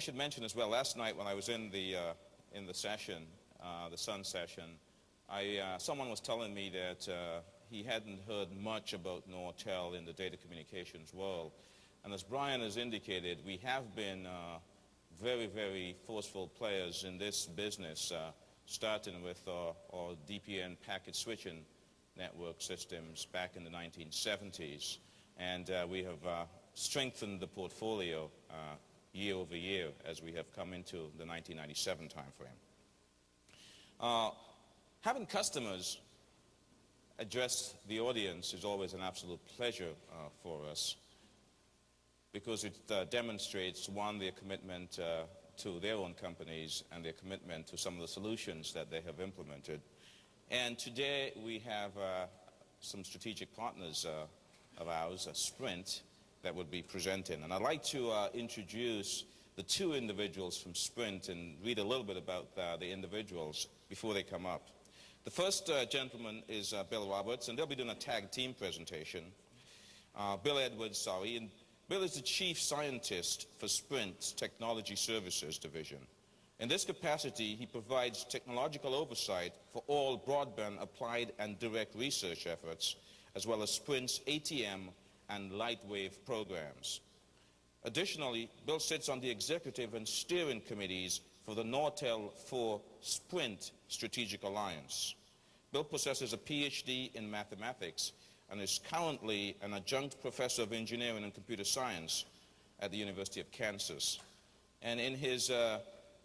should mention as well, last night when I was in the session, the Sun session, someone was telling me that he hadn't heard much about Nortel in the data communications world. And as Brian has indicated, we have been very, very forceful players in this business, starting with our DPN packet switching network systems back in the 1970s. And we have strengthened the portfolio year over year as we have come into the 1997 timeframe. Having customers address the audience is always an absolute pleasure for us, because it demonstrates, one, their commitment to their own companies and their commitment to some of the solutions that they have implemented. And today we have some strategic partners of ours, Sprint, that would be presenting. And I'd like to introduce the two individuals from Sprint and read a little bit about the individuals before they come up. The first gentleman is Bill Roberts, and they'll be doing a tag team presentation. Bill Edwards, sorry. And Bill is the chief scientist for Sprint's Technology Services Division. In this capacity, he provides technological oversight for all broadband applied and direct research efforts, as well as Sprint's ATM and Lightwave programs. Additionally, Bill sits on the executive and steering committees for the Nortel for Sprint Strategic Alliance. Bill possesses a PhD in mathematics and is currently an adjunct professor of engineering and computer science at the University of Kansas. And in his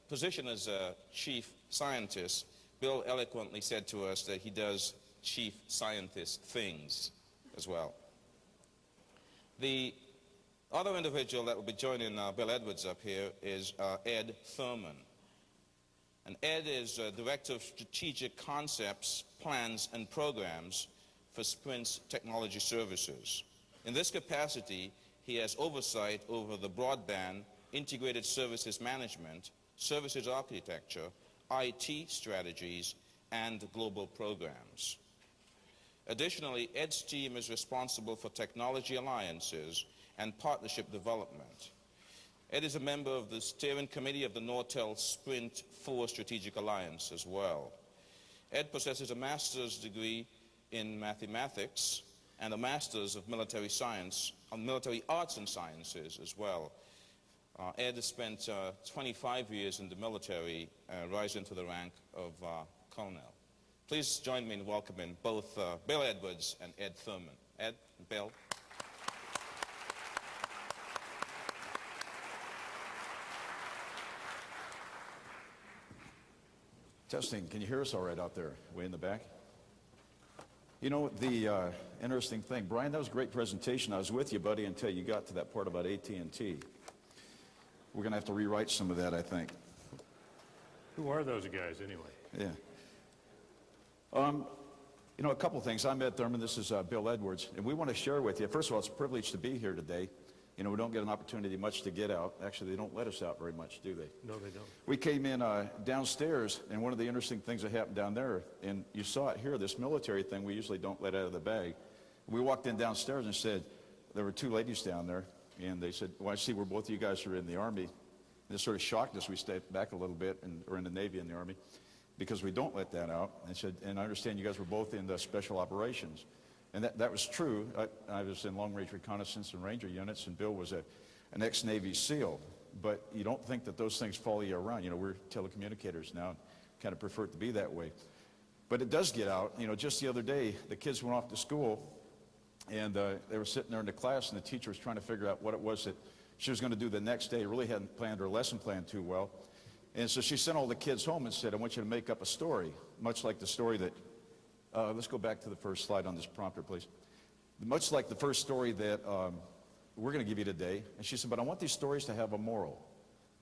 position as a chief scientist, Bill eloquently said to us that he does chief scientist things as well. The other individual that will be joining Bill Edwards up here is Ed Thurman. And Ed is Director of Strategic Concepts, Plans, and Programs for Sprint's Technology Services. In this capacity, he has oversight over the broadband, integrated services management, services architecture, IT strategies, and global programs. Additionally, Ed's team is responsible for technology alliances and partnership development. Ed is a member of the steering committee of the Nortel Sprint 4 Strategic Alliance as well. Ed possesses a master's degree in mathematics and a master's of military science, military arts and sciences as well. Ed has spent 25 years in the military, rising to the rank of colonel. Please join me in welcoming both Bill Edwards and Ed Thurman. Ed and Bill. Testing, can you hear us all right out there, way in the back? You know, the interesting thing, Brian, that was a great presentation. I was with you, buddy, until you got to that part about AT&T. We're going to have to rewrite some of that, I think. Who are those guys, anyway? Yeah. You know, a couple things. I'm Ed Thurman. This is Bill Edwards. And we want to share with you, first of all, it's a privilege to be here today. You know, we don't get an opportunity much to get out. Actually, they don't let us out very much, do they? No, they don't. We came in downstairs, and one of the interesting things that happened down there, and you saw it here, this military thing we usually don't let out of the bag. We walked in downstairs and said, there were two ladies down there, and they said, well, I see where both of you guys are in the Army. And this sort of shocked us. We stayed back a little bit, or in the Navy and the Army, because we don't let that out. And said, and I understand you guys were both in the special operations. And that was true. I was in long-range reconnaissance and ranger units, and Bill was an ex-Navy SEAL. But you don't think that those things follow you around. You know, we're telecommunicators now, kind of prefer it to be that way. But it does get out. You know, just the other day, the kids went off to school, and they were sitting there in the class, and the teacher was trying to figure out what it was that she was going to do the next day. Really hadn't planned her lesson plan too well. And so she sent all the kids home and said, I want you to make up a story, much like the story that let's go back to the first slide on this prompter, please. Much like the first story that we're going to give you today. And she said, but I want these stories to have a moral.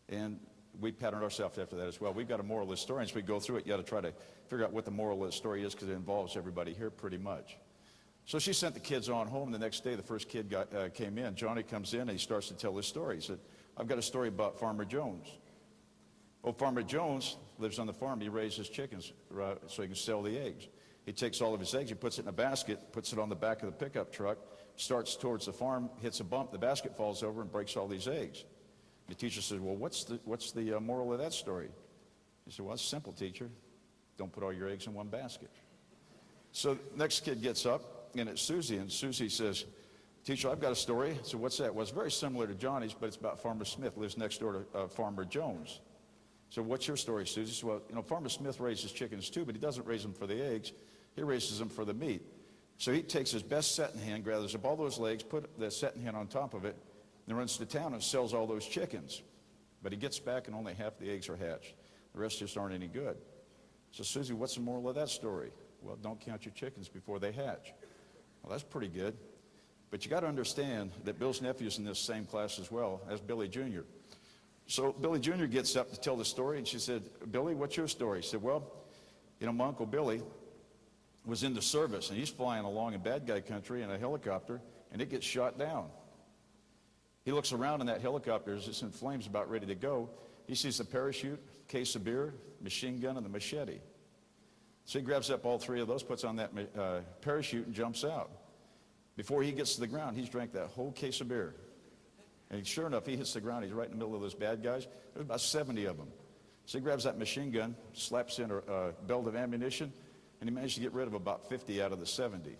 And we patterned ourselves after that as well. We've got a moral as historians. We go through it. You got to try to figure out what the moral of the story is, because it involves everybody here pretty much. So she sent the kids on home. The next day, the first kid came in. Johnny comes in, and he starts to tell his story. He said, I've got a story about Farmer Jones. Well, Farmer Jones lives on the farm. He raises chickens so he can sell the eggs. He takes all of his eggs, he puts it in a basket, puts it on the back of the pickup truck, starts towards the farm, hits a bump, the basket falls over and breaks all these eggs. The teacher said, well, what's the moral of that story? He said, well, it's simple, teacher. Don't put all your eggs in one basket. So next kid gets up, and it's Susie, and Susie says, teacher, I've got a story. So what's that? Well, it's very similar to Johnny's, but it's about Farmer Smith, lives next door to Farmer Jones. So what's your story, Susie? She said, well, you know, Farmer Smith raises chickens too, but he doesn't raise them for the eggs. He raises them for the meat. So he takes his best setting hen, gathers up all those legs, put the setting hen on top of it, and runs to town and sells all those chickens. But he gets back and only half the eggs are hatched. The rest just aren't any good. So Susie, what's the moral of that story? Well, don't count your chickens before they hatch. Well, that's pretty good. But you got to understand that Bill's nephew's in this same class as well as Billy Jr. So Billy Jr. gets up to tell the story, and she said, Billy, what's your story? He said, well, you know, my Uncle Billy was in the service, and he's flying along in bad guy country in a helicopter, and it gets shot down. He looks around, and that helicopter is just in flames, about ready to go. He sees the parachute, case of beer, machine gun, and the machete. So he grabs up all three of those, puts on that parachute, and jumps out. Before he gets to the ground, he's drank that whole case of beer. And sure enough, he hits the ground. He's right in the middle of those bad guys. There's about 70 of them. So he grabs that machine gun, slaps in a belt of ammunition, and he managed to get rid of about 50 out of the 70. So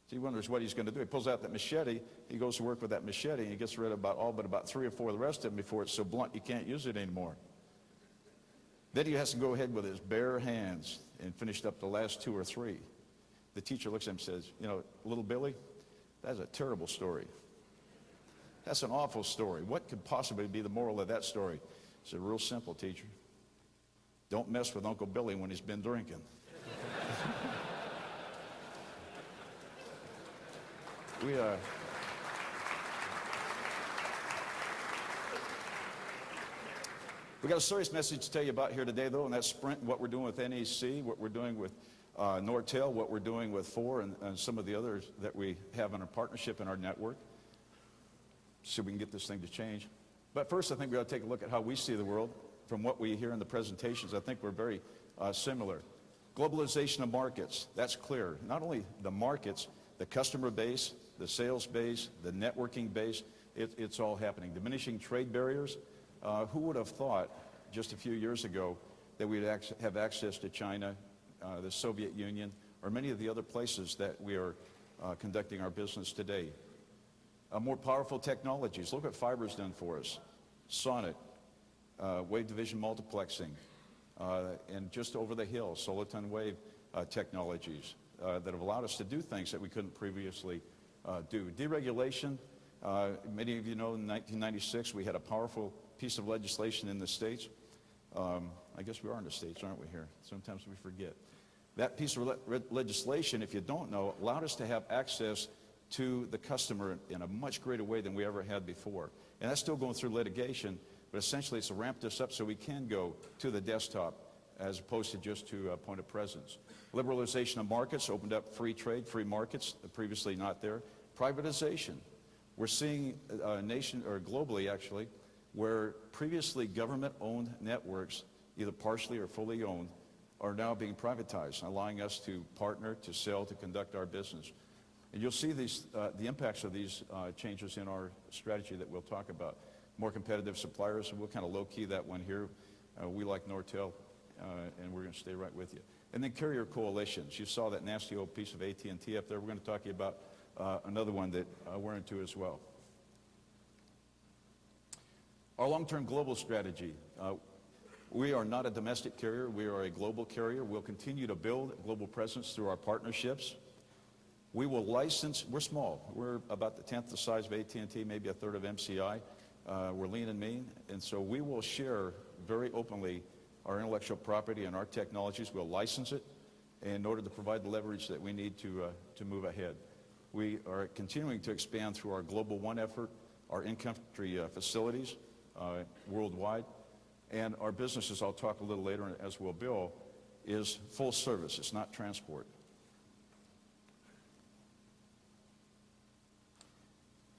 he wonders what he's going to do. He pulls out that machete. He goes to work with that machete, and he gets rid of about 3 or 4 of the rest of them before it's so blunt you can't use it anymore. Then he has to go ahead with his bare hands and finished up the last 2 or 3. The teacher looks at him and says, you know, little Billy, that's a terrible story. That's an awful story. What could possibly be the moral of that story? It's real simple, teacher. Don't mess with Uncle Billy when he's been drinking. We got a serious message to tell you about here today, though, and that's Sprint, what we're doing with NEC, what we're doing with Nortel, what we're doing with Ford, and some of the others that we have in our partnership in our network. So we can get this thing to change. But first, I think we ought to take a look at how we see the world. From what we hear in the presentations, I think we're very similar. Globalization of markets, that's clear. Not only the markets, the customer base, the sales base, the networking base, it's all happening. Diminishing trade barriers. Who would have thought just a few years ago that we'd have access to China, the Soviet Union, or many of the other places that we are conducting our business today? More powerful technologies. Look what fiber's done for us. Sonic, wave division multiplexing, and just over the hill, soliton wave technologies that have allowed us to do things that we couldn't previously do. Deregulation. Many of you know in 1996 we had a powerful piece of legislation in the States. I guess we are in the States, aren't we here? Sometimes we forget. That piece of legislation, if you don't know, allowed us to have access to the customer in a much greater way than we ever had before. And that's still going through litigation, but essentially it's to ramp this up so we can go to the desktop as opposed to just to a point of presence. Liberalization of markets opened up free trade, free markets, previously not there. Privatization. We're seeing a nation, or globally actually, where previously government-owned networks, either partially or fully owned, are now being privatized, allowing us to partner, to sell, to conduct our business. And you'll see these, the impacts of these changes in our strategy that we'll talk about. More competitive suppliers, and we'll kind of low-key that one here. We like Nortel, and we're going to stay right with you. And then carrier coalitions. You saw that nasty old piece of AT&T up there. We're going to talk to you about another one that we're into as well. Our long-term global strategy. We are not a domestic carrier. We are a global carrier. We'll continue to build a global presence through our partnerships. We will license. We're small. We're about the 10th the size of AT&T, maybe a third of MCI. We're lean and mean, and so we will share very openly our intellectual property and our technologies. We'll license it in order to provide the leverage that we need to move ahead. We are continuing to expand through our Global One effort, our in-country facilities worldwide, and our businesses, I'll talk a little later, as will Bill, is full service. It's not transport.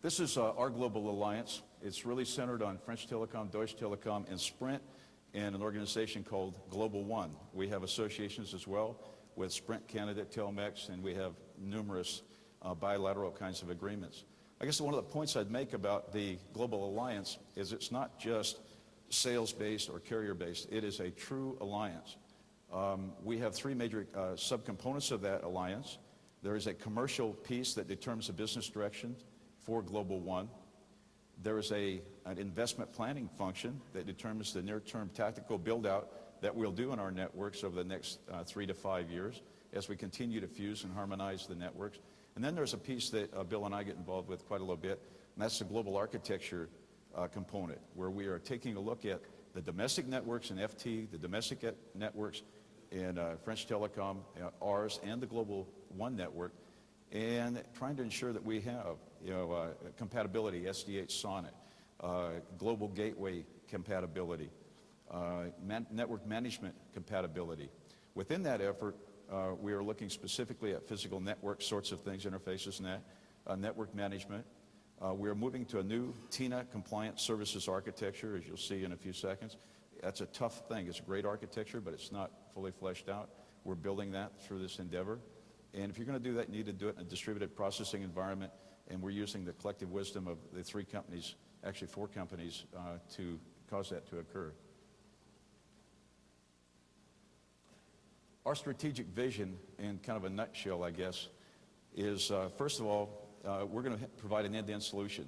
This is our global alliance. It's really centered on French Telecom, Deutsche Telekom, and Sprint, and an organization called Global One. We have associations as well with Sprint Canada, Telmex, and we have numerous bilateral kinds of agreements. I guess one of the points I'd make about the Global Alliance is it's not just sales-based or carrier-based. It is a true alliance. We have three major subcomponents of that alliance. There is a commercial piece that determines the business direction for Global One. There is an investment planning function that determines the near-term tactical build-out that we'll do in our networks over the next 3 to 5 years as we continue to fuse and harmonize the networks. And then there's a piece that Bill and I get involved with quite a little bit, and that's the global architecture component, where we are taking a look at the domestic networks in FT, the domestic networks in French Telecom, ours, and the Global One network, and trying to ensure that we have, compatibility, SDH Sonnet, global gateway compatibility, network management compatibility. Within that effort, we are looking specifically at physical network sorts of things, interfaces and that, network management. We are moving to a new TINA compliant services architecture, as you'll see in a few seconds. That's a tough thing. It's a great architecture, but it's not fully fleshed out. We're building that through this endeavor. And if you're going to do that, you need to do it in a distributed processing environment, and we're using the collective wisdom of the 3 companies, actually 4 companies, to cause that to occur. Our strategic vision, in kind of a nutshell, I guess, is first of all, we're going to provide an end-to-end solution.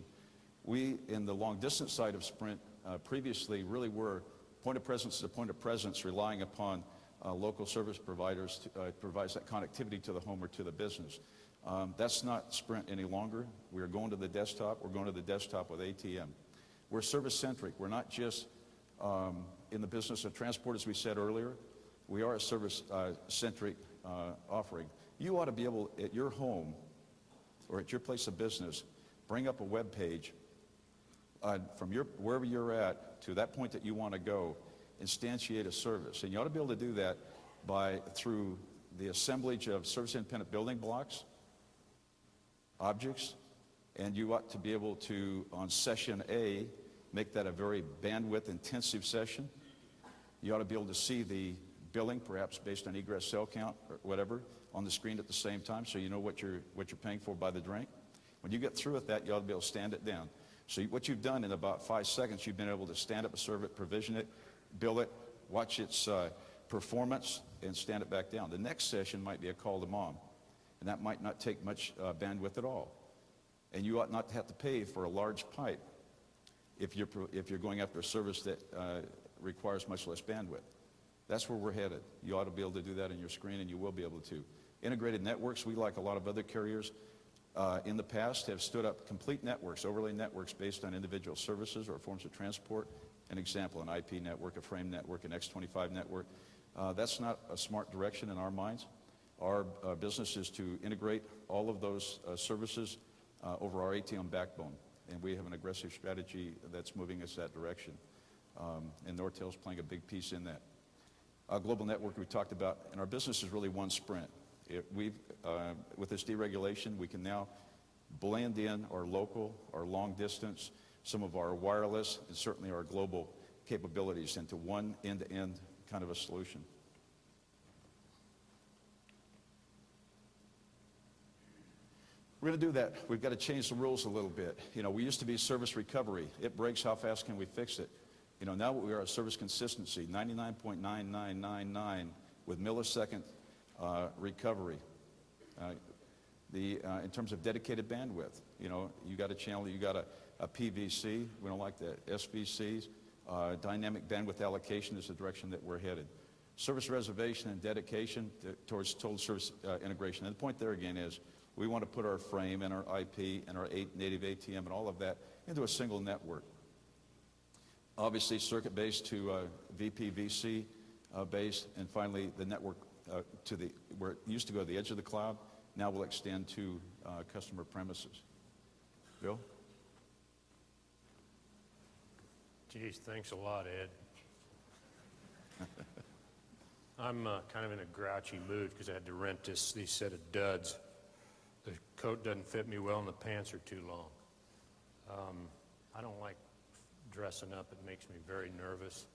We, in the long-distance side of Sprint, previously really were point of presence to point of presence, relying upon local service providers to provide that connectivity to the home or to the business. That's not Sprint any longer. We're going to the desktop. We're going to the desktop with ATM. We're service-centric. We're not just in the business of transport, as we said earlier. We are a service-centric offering. You ought to be able, at your home or at your place of business, bring up a web page from wherever you're at to that point that you want to go, instantiate a service. And you ought to be able to do that through the assemblage of service-independent building blocks, objects, and you ought to be able to, on session A, make that a very bandwidth-intensive session. You ought to be able to see the billing, perhaps based on egress cell count or whatever, on the screen at the same time, so you know what you're paying for by the drink. When you get through with that, you ought to be able to stand it down. So what you've done in about 5 seconds, you've been able to stand up a serve it, provision it, bill it, watch its performance, and stand it back down. The next session might be a call to mom, and that might not take much bandwidth at all. And you ought not to have to pay for a large pipe if you're going after a service that requires much less bandwidth. That's where we're headed. You ought to be able to do that on your screen, and you will be able to. Integrated networks, we, like a lot of other carriers in the past, have stood up complete networks, overlay networks based on individual services or forms of transport. An example, an IP network, a frame network, an X25 network. That's not a smart direction in our minds. Our business is to integrate all of those services over our ATM backbone, and we have an aggressive strategy that's moving us that direction. And Nortel's playing a big piece in that. Global network we talked about, and our business is really one Sprint. With this deregulation, we can now blend in our local, our long distance, some of our wireless, and certainly our global capabilities into one end-to-end kind of a solution. We're going to do that. We've got to change the rules a little bit. We used to be service recovery. It breaks, how fast can we fix it? Now we are a service consistency, 99.9999 with millisecond recovery. In terms of dedicated bandwidth, you got a channel, you got a PVC. We don't like that. SVCs, dynamic bandwidth allocation is the direction that we're headed. Service reservation and dedication towards total service integration. And the point there again is we want to put our frame and our IP and our native ATM and all of that into a single network. Obviously, circuit-based to VPVC based, and finally the network where it used to go to the edge of the cloud, now will extend to customer premises. Bill? Geez, thanks a lot, Ed. I'm kind of in a grouchy mood because I had to rent these set of duds. The coat doesn't fit me well and the pants are too long. I don't like dressing up. It makes me very nervous.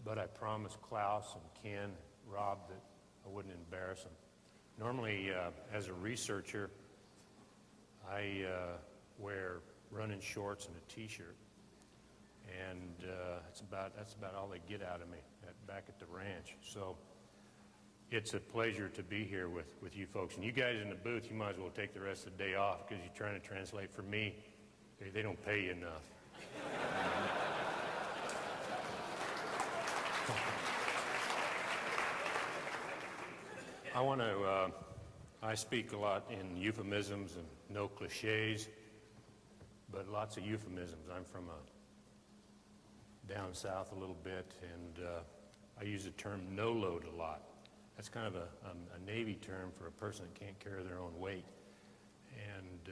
But I promised Klaus and Ken, Rob, that I wouldn't embarrass them. Normally, as a researcher, I wear running shorts and a T-shirt, and that's about all they get out of me back at the ranch. So it's a pleasure to be here with you folks. And you guys in the booth, you might as well take the rest of the day off because you're trying to translate for me. They don't pay you enough. I speak a lot in euphemisms and no cliches, but lots of euphemisms. I'm from down south a little bit, and I use the term no load a lot. That's kind of a Navy term for a person that can't carry their own weight. And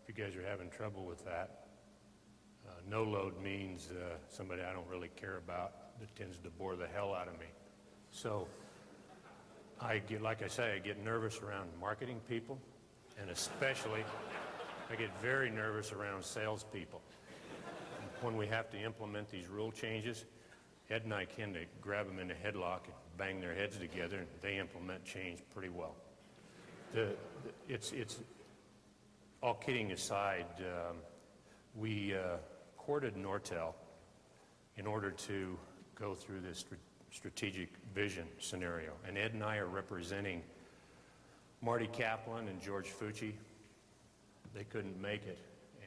if you guys are having trouble with that, no load means somebody I don't really care about that tends to bore the hell out of me. So like I say, I get nervous around marketing people, and especially I get very nervous around salespeople. When we have to implement these rule changes, Ed and I tend to grab them in a headlock and bang their heads together, and they implement change pretty well. It's all kidding aside, we courted Nortel in order to go through this strategic vision scenario. And Ed and I are representing Marty Kaplan and George Fucci. They couldn't make it,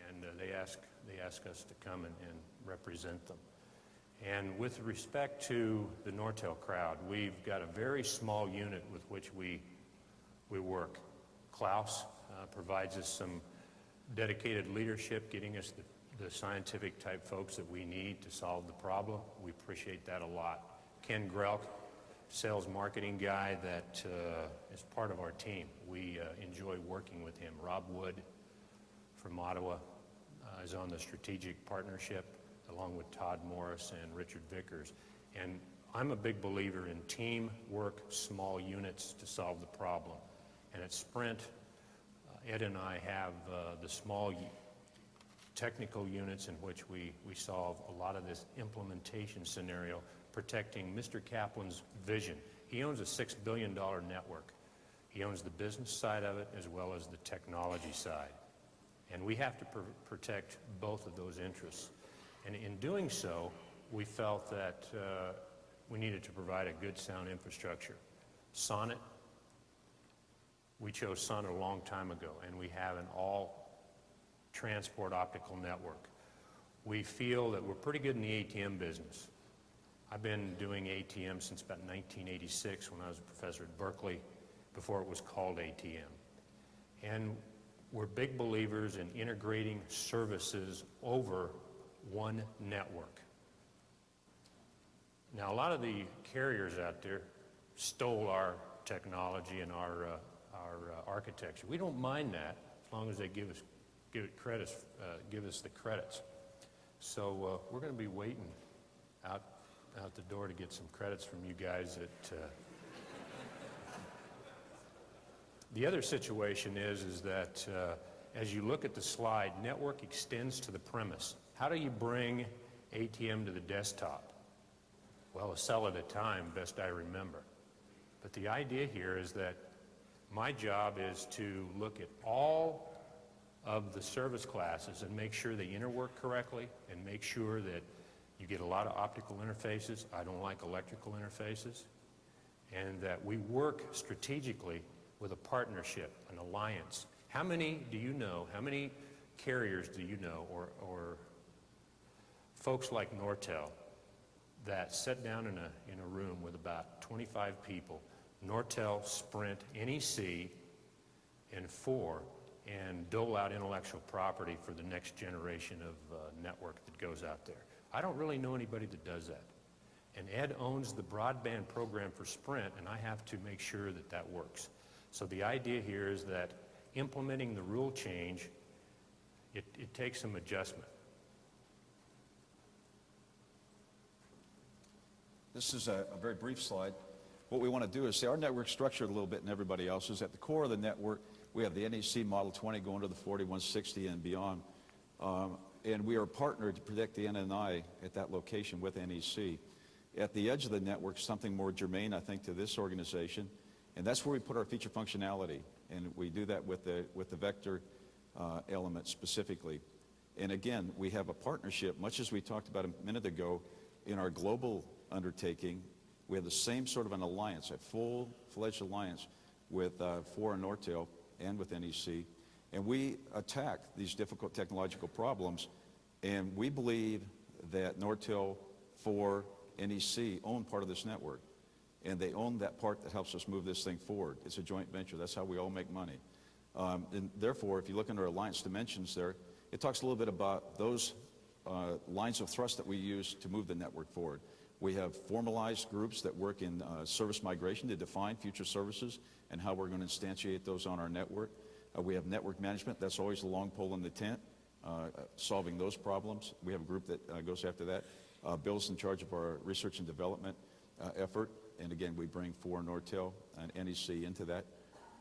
and they asked us to come and represent them. And with respect to the Nortel crowd, we've got a very small unit with which we work. Klaus provides us some dedicated leadership, getting us the scientific type folks that we need to solve the problem. We appreciate that a lot. Ken Grelk, sales marketing guy that is part of our team. We enjoy working with him. Rob Wood from Ottawa is on the strategic partnership, along with Todd Morris and Richard Vickers. And I'm a big believer in teamwork, small units to solve the problem. And at Sprint, Ed and I have the small technical units in which we solve a lot of this implementation scenario, protecting Mr. Kaplan's vision. He owns a $6 billion network. He owns the business side of it as well as the technology side. And we have to protect both of those interests. And in doing so, we felt that we needed to provide a good sound infrastructure. Sonnet, we chose Sonnet a long time ago, and we have an all-transport optical network. We feel that we're pretty good in the ATM business. I've been doing ATM since about 1986 when I was a professor at Berkeley, before it was called ATM. And we're big believers in integrating services over one network. Now, a lot of the carriers out there stole our technology and our architecture. We don't mind that as long as they give us the credits. So we're going to be waiting out the door to get some credits from you guys. The other situation is that as you look at the slide, network extends to the premise. How do you bring ATM to the desktop? Well, a cell at a time, best I remember. But the idea here is that my job is to look at all of the service classes and make sure they interwork correctly and make sure that you get a lot of optical interfaces. I don't like electrical interfaces. And that we work strategically with a partnership, an alliance. How many do you know, how many carriers do you know, or folks like Nortel that sit down in a room with about 25 people, Nortel, Sprint, NEC, and 4, and dole out intellectual property for the next generation of network that goes out there? I don't really know anybody that does that. And Ed owns the broadband program for Sprint, and I have to make sure that that works. So the idea here is that implementing the rule change, it takes some adjustment. This is a very brief slide. What we want to do is say our network's structured a little bit than everybody else's. At the core of the network, we have the NEC Model 20 going to the 4160 and beyond. And we are partnered to protect the NNI at that location with NEC. At the edge of the network, something more germane, I think, to this organization, and that's where we put our feature functionality. And we do that with the vector element specifically. And again, we have a partnership, much as we talked about a minute ago, in our global undertaking. We have the same sort of an alliance, a full-fledged alliance with for Nortel and with NEC. And we attack these difficult technological problems. And we believe that Nortel, for NEC own part of this network. And they own that part that helps us move this thing forward. It's a joint venture. That's how we all make money. And therefore, if you look under Alliance Dimensions there, it talks a little bit about those lines of thrust that we use to move the network forward. We have formalized groups that work in service migration to define future services and how we're going to instantiate those on our network. We have network management. That's always the long pole in the tent, solving those problems. We have a group that goes after that. Bill's in charge of our research and development effort. And again, we bring for Nortel and NEC into that.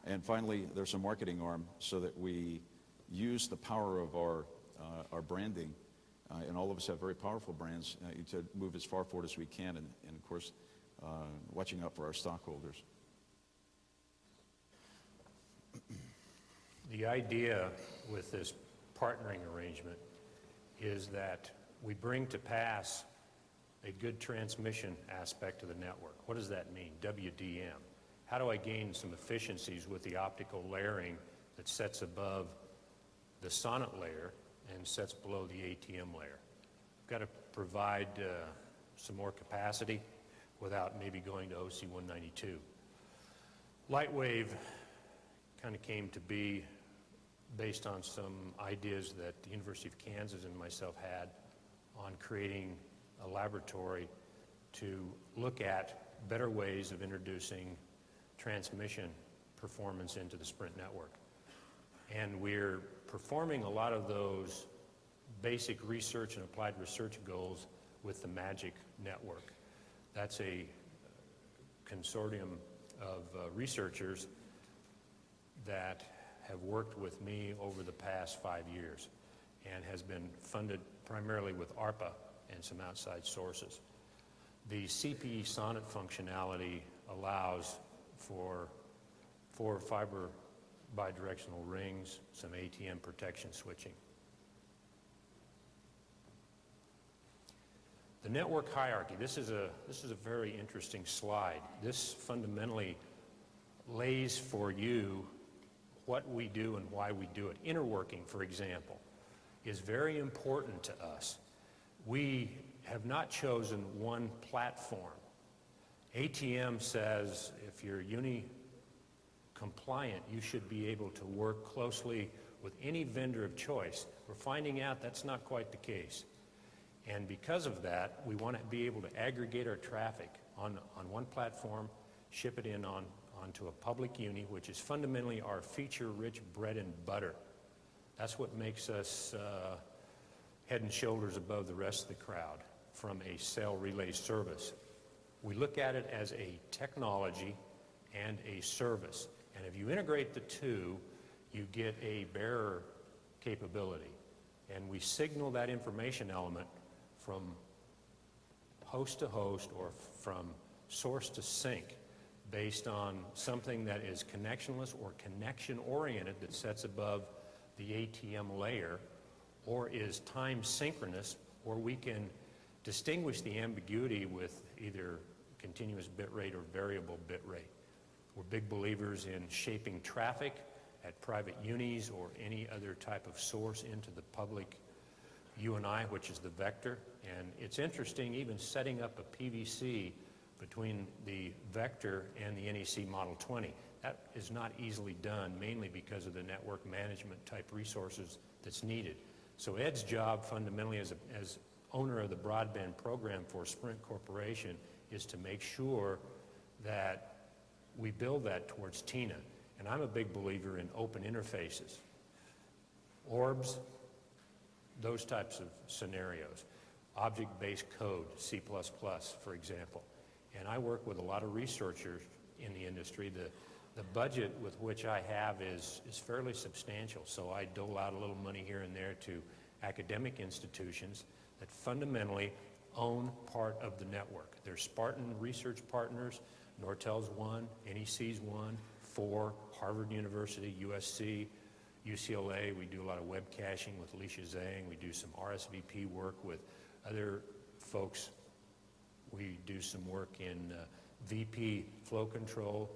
And finally, there's a marketing arm so that we use the power of our branding, and all of us have very powerful brands, to move as far forward as we can, and of course, watching out for our stockholders. The idea with this partnering arrangement is that we bring to pass a good transmission aspect of the network. What does that mean? WDM. How do I gain some efficiencies with the optical layering that sets above the sonnet layer and sets below the ATM layer? We've got to provide some more capacity without maybe going to OC 192. Lightwave kind of came to be based on some ideas that the University of Kansas and myself had on creating a laboratory to look at better ways of introducing transmission performance into the Sprint network. And we're performing a lot of those basic research and applied research goals with the MAGIC network. That's a consortium of researchers that have worked with me over the past 5 years and has been funded primarily with ARPA and some outside sources. The CPE sonnet functionality allows for 4 fiber bidirectional rings, some ATM protection switching. The network hierarchy. This is a very interesting slide. This fundamentally lays for you what we do and why we do it. Interworking, for example, is very important to us. We have not chosen one platform. ATM says if you're compliant, you should be able to work closely with any vendor of choice. We're finding out that's not quite the case. And because of that, we want to be able to aggregate our traffic on one platform, ship it in onto a public uni, which is fundamentally our feature-rich bread and butter. That's what makes us head and shoulders above the rest of the crowd from a cell relay service. We look at it as a technology and a service. And if you integrate the two, you get a bearer capability. And we signal that information element from host to host or from source to sink based on something that is connectionless or connection-oriented that sets above the ATM layer, or is time synchronous, or we can distinguish the ambiguity with either continuous bit rate or variable bit rate. We're big believers in shaping traffic at private unis or any other type of source into the public UNI, which is the vector. And it's interesting, even setting up a PVC between the vector and the NEC Model 20. That is not easily done, mainly because of the network management type resources that's needed. So Ed's job fundamentally as owner of the broadband program for Sprint Corporation is to make sure that we build that towards TINA. And I'm a big believer in open interfaces. Orbs, those types of scenarios. Object-based code, C++, for example. And I work with a lot of researchers in the industry. The budget with which I have is fairly substantial, so I dole out a little money here and there to academic institutions that fundamentally own part of the network. They're Spartan research partners. Nortel's one, NEC's one, 4, Harvard University, USC, UCLA, we do a lot of web caching with Alicia Zhang. We do some RSVP work with other folks. We do some work in VP flow control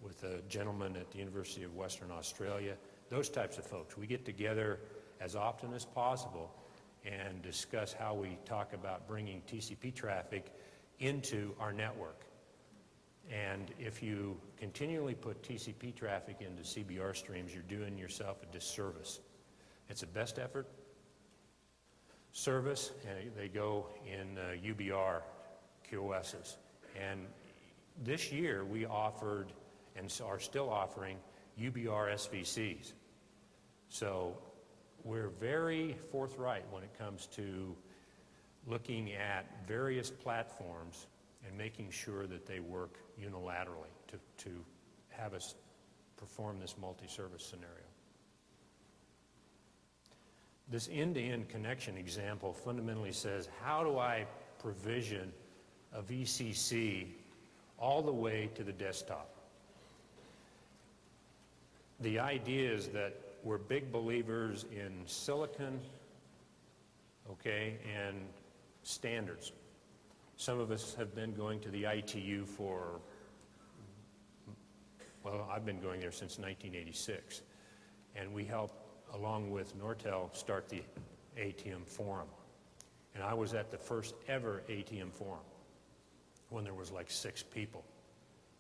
with a gentleman at the University of Western Australia. Those types of folks. We get together as often as possible and discuss how we talk about bringing TCP traffic into our network. And if you continually put TCP traffic into CBR streams, you're doing yourself a disservice. It's a best effort service, and they go in UBR QoSs. And this year we offered and are still offering UBR SVCs. So we're very forthright when it comes to looking at various platforms and making sure that they work unilaterally to have us perform this multi-service scenario. This end-to-end connection example fundamentally says, how do I provision a VCC all the way to the desktop? The idea is that we're big believers in silicon, okay, and standards. Some of us have been going to the ITU for, well, I've been going there since 1986. And we helped, along with Nortel, start the ATM Forum. And I was at the first ever ATM Forum when there was like 6 people.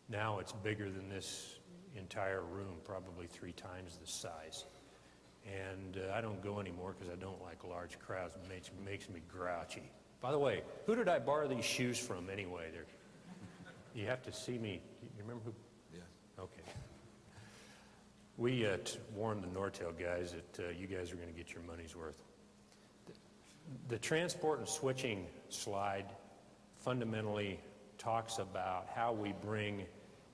Now it's bigger than this entire room, probably 3 times the size. And I don't go anymore because I don't like large crowds. It makes me grouchy. By the way, who did I borrow these shoes from anyway? You have to see me. You remember who? Yeah. Okay. We warned the Nortel guys that you guys are going to get your money's worth. The transport and switching slide fundamentally talks about how we bring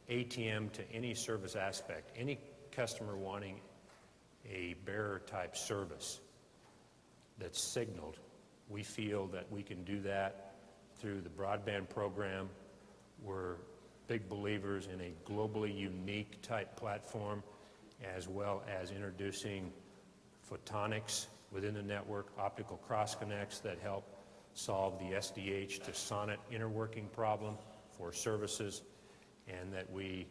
ATM to any service aspect, any customer wanting a bearer type service that's signaled. We feel that we can do that through the broadband program. We're big believers in a globally unique type platform, as well as introducing photonics within the network, optical cross connects that help solve the SDH to SONET interworking problem for services, and that we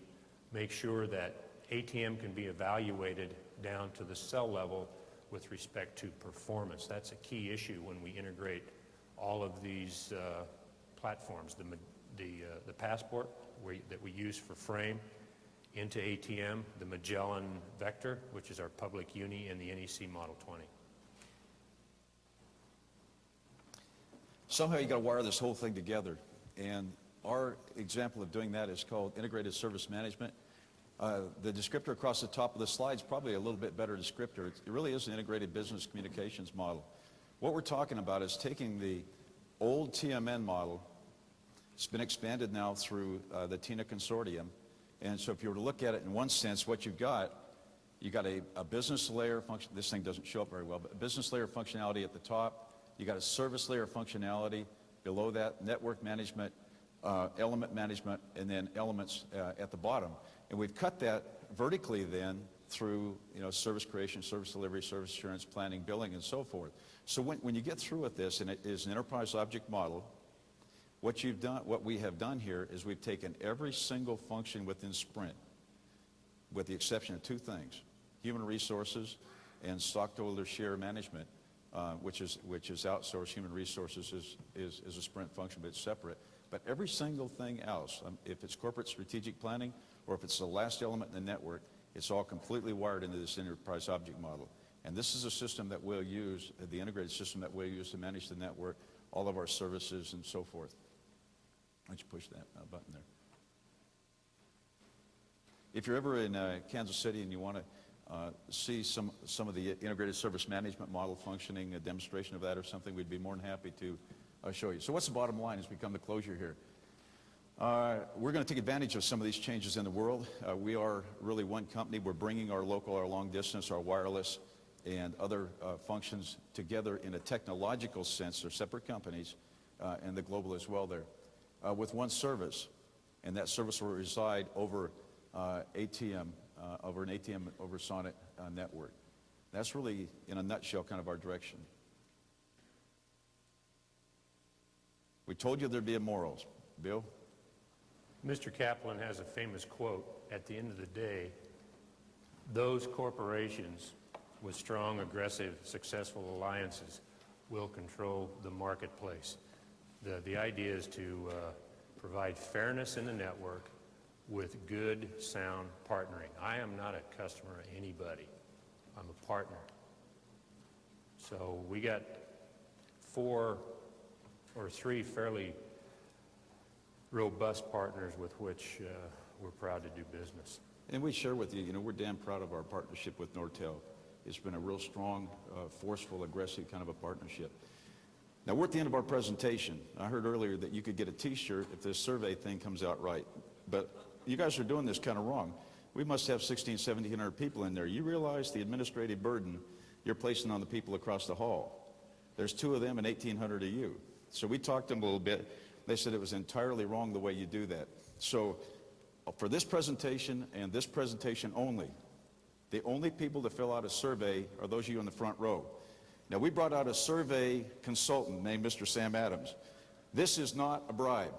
make sure that ATM can be evaluated down to the cell level with respect to performance. That's a key issue when we integrate all of these platforms. The Passport that we use for frame into ATM, the Magellan Vector, which is our public uni, and the NEC Model 20. Somehow you got to wire this whole thing together, and our example of doing that is called integrated service management. The descriptor across the top of the slide is probably a little bit better descriptor. It really is an integrated business communications model. What we're talking about is taking the old TMN model. It's been expanded now through the TINA consortium. And so if you were to look at it in one sense, what you got a business layer function. This thing doesn't show up very well, but a business layer functionality at the top. You got a service layer functionality below that, network management, element management, and then elements at the bottom. And we've cut that vertically then through service creation, service delivery, service assurance, planning, billing, and so forth. So when you get through with this, and it is an enterprise object model, what we have done here is we've taken every single function within Sprint, with the exception of 2 things: human resources and stockholder share management, which is outsourced. Human resources is a Sprint function, but it's separate. But every single thing else, if it's corporate strategic planning or if it's the last element in the network, it's all completely wired into this enterprise object model. And this is a system that we'll use, the integrated system that we'll use to manage the network, all of our services and so forth. Why don't you push that button there? If you're ever in Kansas City and you want to see some of the integrated service management model functioning, a demonstration of that or something, we'd be more than happy to show you. So what's the bottom line as we come to closure here? We're going to take advantage of some of these changes in the world. We are really one company. We're bringing our local, our long distance, our wireless, and other functions together in a technological sense. They're separate companies, and the global as well there, with one service. And that service will reside over ATM, over an ATM over SONET network. That's really, in a nutshell, kind of our direction. We told you there'd be immorals. Bill? Mr. Kaplan has a famous quote, at the end of the day, those corporations with strong, aggressive, successful alliances will control the marketplace. The idea is to provide fairness in the network with good, sound partnering. I am not a customer of anybody. I'm a partner. So we got 4 or 3 fairly robust partners with which we're proud to do business. And we share with you, we're damn proud of our partnership with Nortel. It's been a real strong, forceful, aggressive kind of a partnership. Now, we're at the end of our presentation. I heard earlier that you could get a T-shirt if this survey thing comes out right. But you guys are doing this kind of wrong. We must have 1,600, 1,700 people in there. You realize the administrative burden you're placing on the people across the hall. There's 2 of them and 1,800 of you. So we talked to them a little bit. They said it was entirely wrong the way you do that. So for this presentation and this presentation only, the only people to fill out a survey are those of you in the front row. Now, we brought out a survey consultant named Mr. Sam Adams. This is not a bribe.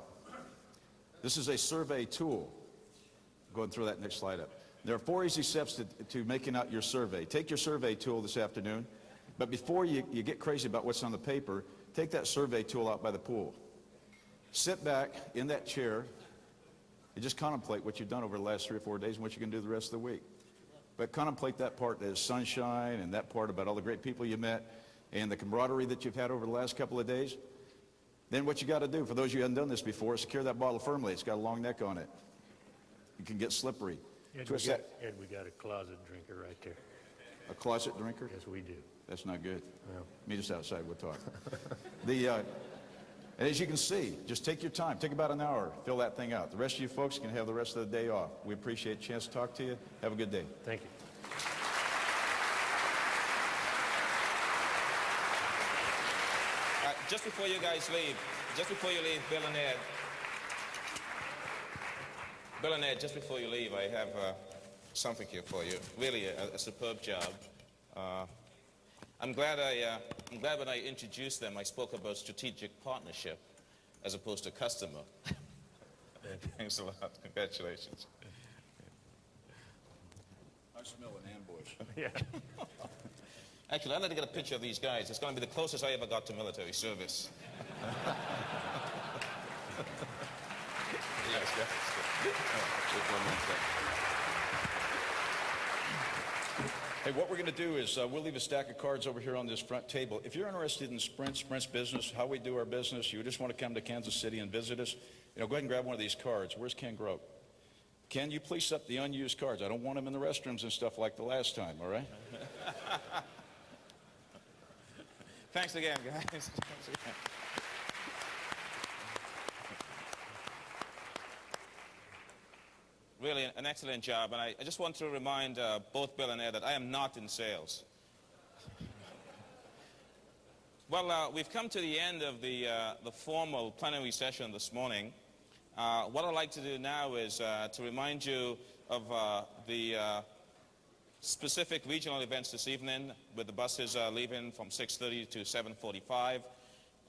This is a survey tool. Go ahead and throw that next slide up. There are 4 easy steps to making out your survey. Take your survey tool this afternoon, but before you get crazy about what's on the paper, take that survey tool out by the pool. Sit back in that chair and just contemplate what you've done over the last 3 or 4 days and what you're going to do the rest of the week. But contemplate that part that is sunshine and that part about all the great people you met and the camaraderie that you've had over the last couple of days. Then what you got to do, for those of you who haven't done this before, secure that bottle firmly. It's got a long neck on it. It can get slippery. Ed, we got a closet drinker right there. A closet drinker? Yes, we do. That's not good. No. Meet us outside, we'll talk. And as you can see, just take your time. Take about an hour. Fill that thing out. The rest of you folks can have the rest of the day off. We appreciate a chance to talk to you. Have a good day. Thank you. Just before you guys leave, Bill and Ed, just before you leave, I have something here for you. Really a superb job. I'm glad when I introduced them, I spoke about strategic partnership as opposed to customer. Thanks a lot. Congratulations. I smell an ambush. Yeah. Actually, I'd like to get a picture of these guys. It's going to be the closest I ever got to military service. Yes, Hey, what we're going to do is we'll leave a stack of cards over here on this front table. If you're interested in Sprint's business, how we do our business, you just want to come to Kansas City and visit us, go ahead and grab one of these cards. Where's Ken Grote? Ken, you please up the unused cards. I don't want them in the restrooms and stuff like the last time, all right? Thanks again, guys. Thanks again. Really an excellent job, and I just want to remind both Bill and Ed that I am not in sales. Well, we've come to the end of the formal plenary session this morning. What I'd like to do now is to remind you of the specific regional events this evening, with the buses leaving from 6:30 to 7:45.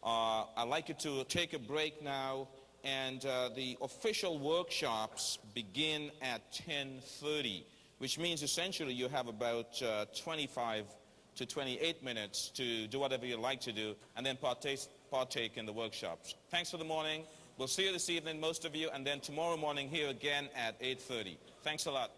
I'd like you to take a break now, and the official workshops begin at 10:30, which means essentially you have about 25 to 28 minutes to do whatever you like to do, and then partake in the workshops. Thanks for the morning. We'll see you this evening, most of you, and then tomorrow morning here again at 8:30. Thanks a lot.